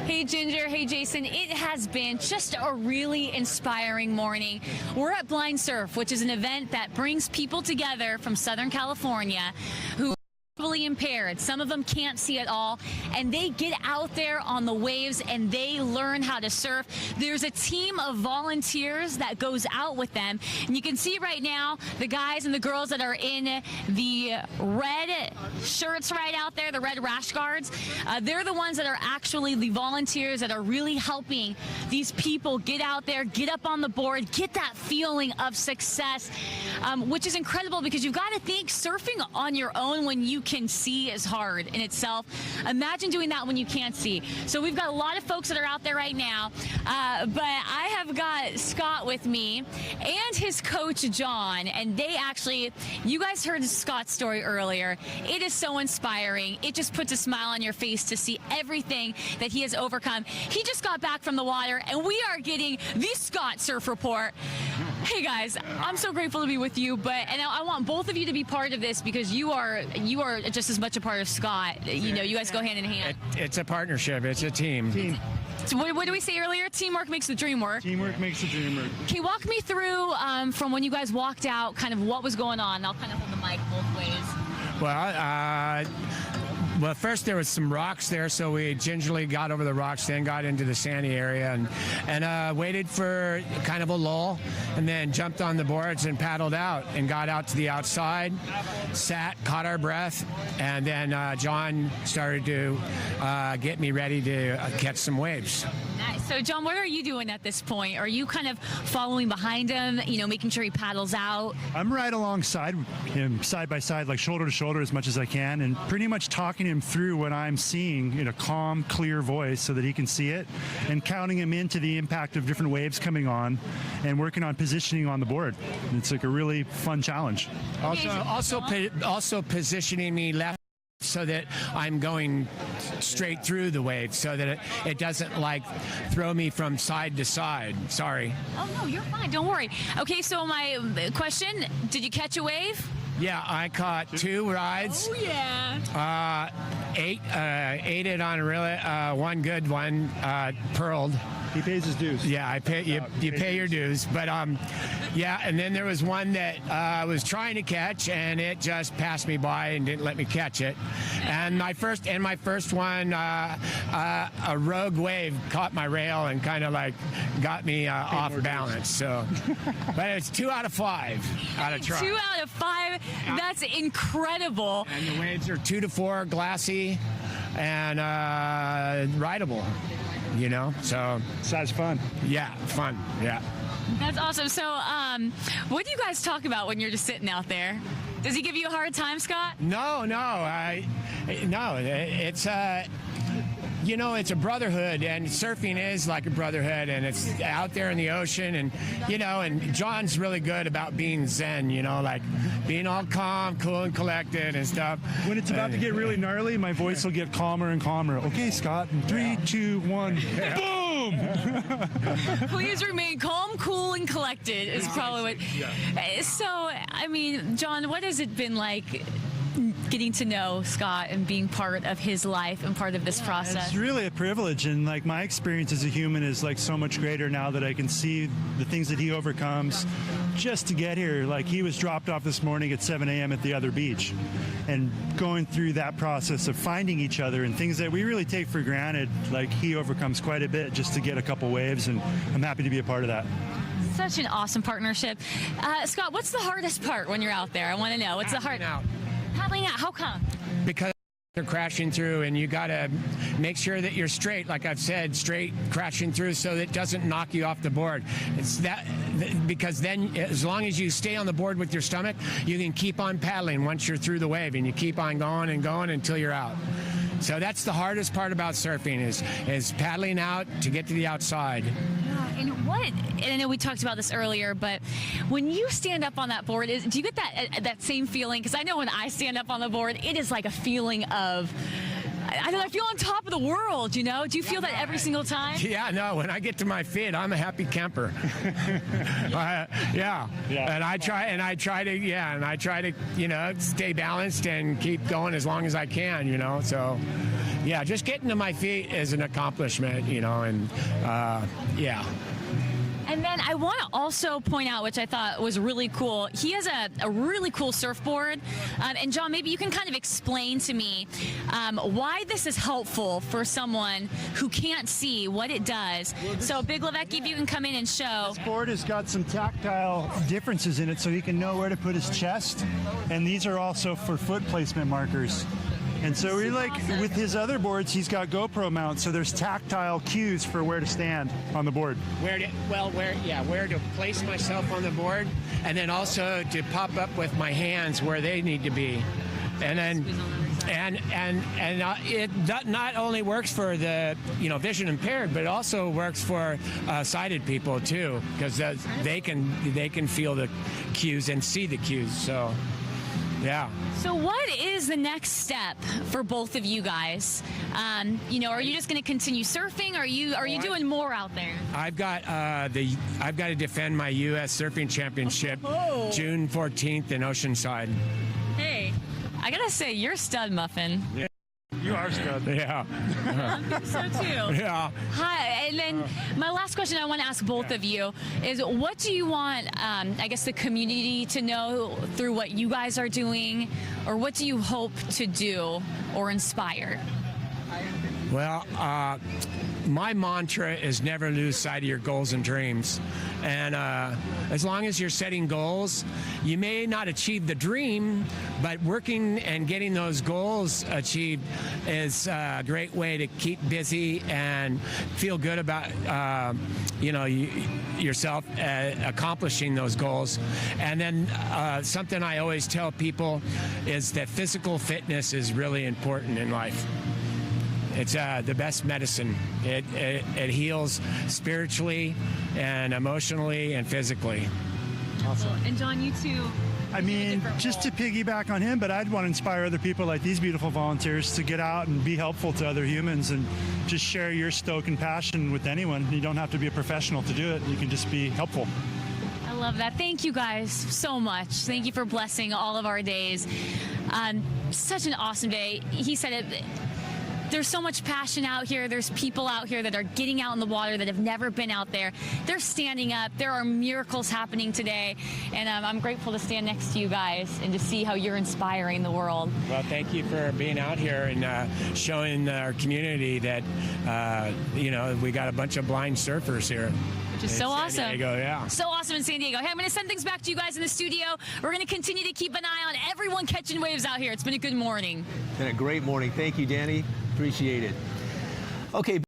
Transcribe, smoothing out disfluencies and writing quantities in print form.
Hey Ginger, hey Jason. It has been just a really inspiring morning. We're at Blind Surf, which is an event that brings people together from Southern California who impaired. Some of them can't see at all, and they get out there on the waves and they learn how to surf. There's a team of volunteers that goes out with them, and you can see right now the guys and the girls that are in the red shirts right out there, the red rash guards. They're the ones that are actually the volunteers that are really helping these people get out there, get up on the board, get that feeling of success, which is incredible because you've got to think surfing on your own when you can see is hard in itself. Imagine doing that when you can't see. So we've got a lot of folks that are out there right now, but I have got Scott with me and his coach John, and they actually, you guys heard Scott's story earlier. It is so inspiring. It just puts a smile on your face to see everything that he has overcome. He just got back from the water, and we are getting the Scott Surf Report. Hey guys, I'm so grateful to be with you, and I want both of you to be part of this because you are just as much a part of Scott. You know, you guys go hand in hand. It's a partnership. It's a team. So what did we say earlier? Teamwork makes the dream work. Teamwork makes the dream work. Okay, walk me through from when you guys walked out, kind of what was going on. I'll kind of hold the mic both ways. Well, first there was some rocks there, so we gingerly got over the rocks, then got into the sandy area and waited for kind of a lull, and then jumped on the boards and paddled out and got out to the outside, sat, caught our breath, and then John started to get me ready to catch some waves. Nice. So, John, what are you doing at this point? Are you kind of following behind him, you know, making sure he paddles out? I'm right alongside him, side by side, like shoulder to shoulder as much as I can, and pretty much talking him through what I'm seeing in a calm, clear voice so that he can see it, and counting him into the impact of different waves coming on and working on positioning on the board. It's like a really fun challenge. Also positioning me left so that I'm going straight through the wave so that it doesn't like throw me from side to side. Sorry. Oh, no, you're fine. Don't worry. Okay, so my question, did you catch a wave? Yeah, I caught 2 rides. Oh, yeah. Ate it on really one good one, pearled. He pays his dues. Yeah, I pay. You pay your dues, but yeah. And then there was one that I was trying to catch, and it just passed me by and didn't let me catch it. And my first one, a rogue wave caught my rail and kind of like got me off balance. So, but it's 2 out of 5 out of try. 2 out of 5. That's incredible. And the waves are 2 to 4, glassy, and rideable. You know, so sounds fun. Yeah, fun. Yeah. That's awesome. So, what do you guys talk about when you're just sitting out there? Does he give you a hard time, Scott? No. It's you know, it's a brotherhood, and surfing is like a brotherhood, and it's out there in the ocean, and you know, and John's really good about being zen, you know, like being all calm, cool, and collected and stuff. When it's about to get really gnarly, my voice will get calmer and calmer. Okay, Scott, in 3, 2, 1, boom! Please remain calm, cool, and collected is probably what. Yeah. So, I mean, John, what has it been like getting to know Scott and being part of his life and part of this process? It's really a privilege, and like my experience as a human is like so much greater now that I can see the things that he overcomes just to get here. Like he was dropped off this morning at 7 a.m. at the other beach, and going through that process of finding each other and things that we really take for granted, like he overcomes quite a bit just to get a couple waves, and I'm happy to be a part of that. Such an awesome partnership. Scott, what's the hardest part when you're out there? I want to know. What's the hard? Paddling out. How come? Because they're crashing through, and you got to make sure that you're straight, like I've said, straight crashing through so that it doesn't knock you off the board. It's that, because then as long as you stay on the board with your stomach, you can keep on paddling once you're through the wave, and you keep on going and going until you're out. So that's the hardest part about surfing is paddling out to get to the outside. And I know we talked about this earlier, but when you stand up on that board, do you get that same feeling? Because I know when I stand up on the board, it is like a feeling of, I don't know, I feel on top of the world, you know? Do you feel that every single time? Yeah, no, when I get to my feet, I'm a happy camper. Yeah. And I try to, you know, stay balanced and keep going as long as I can, you know, so yeah, just getting to my feet is an accomplishment, you know, and yeah. And then I want to also point out, which I thought was really cool, he has a really cool surfboard. And John, maybe you can kind of explain to me why this is helpful for someone who can't see what it does. So Big Levesque, if you can come in and show. This board has got some tactile differences in it so he can know where to put his chest. And these are also for foot placement markers. And so we like, with his other boards, he's got GoPro mounts, so there's tactile cues for where to stand on the board. Where to place myself on the board, and then also to pop up with my hands where they need to be. And then, it not only works for the, you know, vision impaired, but it also works for sighted people too, because they can feel the cues and see the cues. So. Yeah. So what is the next step for both of you guys? You know, are you just going to continue surfing? Are you doing more out there? I've got to defend my U.S. Surfing Championship June 14th in Oceanside. Hey, I gotta say, you're a stud, Muffin. Yeah. You are stud. Yeah. I think so too. Yeah. Hi, and then my last question I want to ask both of you is, what do you want, I guess, the community to know through what you guys are doing, or what do you hope to do or inspire? Well, my mantra is never lose sight of your goals and dreams. And as long as you're setting goals, you may not achieve the dream, but working and getting those goals achieved is a great way to keep busy and feel good about, you know, yourself accomplishing those goals. And then something I always tell people is that physical fitness is really important in life. It's the best medicine. It heals spiritually and emotionally and physically. Awesome. And John, you too. I mean, just to piggyback on him, but I'd want to inspire other people like these beautiful volunteers to get out and be helpful to other humans and just share your stoke and passion with anyone. You don't have to be a professional to do it. You can just be helpful. I love that. Thank you guys so much. Thank you for blessing all of our days. Such an awesome day. He said it. There's so much passion out here. There's people out here that are getting out in the water that have never been out there. They're standing up. There are miracles happening today. And I'm grateful to stand next to you guys and to see how you're inspiring the world. Well, thank you for being out here and showing our community that, you know, we got a bunch of blind surfers here. Which is so awesome. San Diego, yeah. So awesome in San Diego. Hey, I'm going to send things back to you guys in the studio. We're going to continue to keep an eye on everyone catching waves out here. It's been a good morning. Been a great morning. Thank you, Danny. Appreciate it. Okay.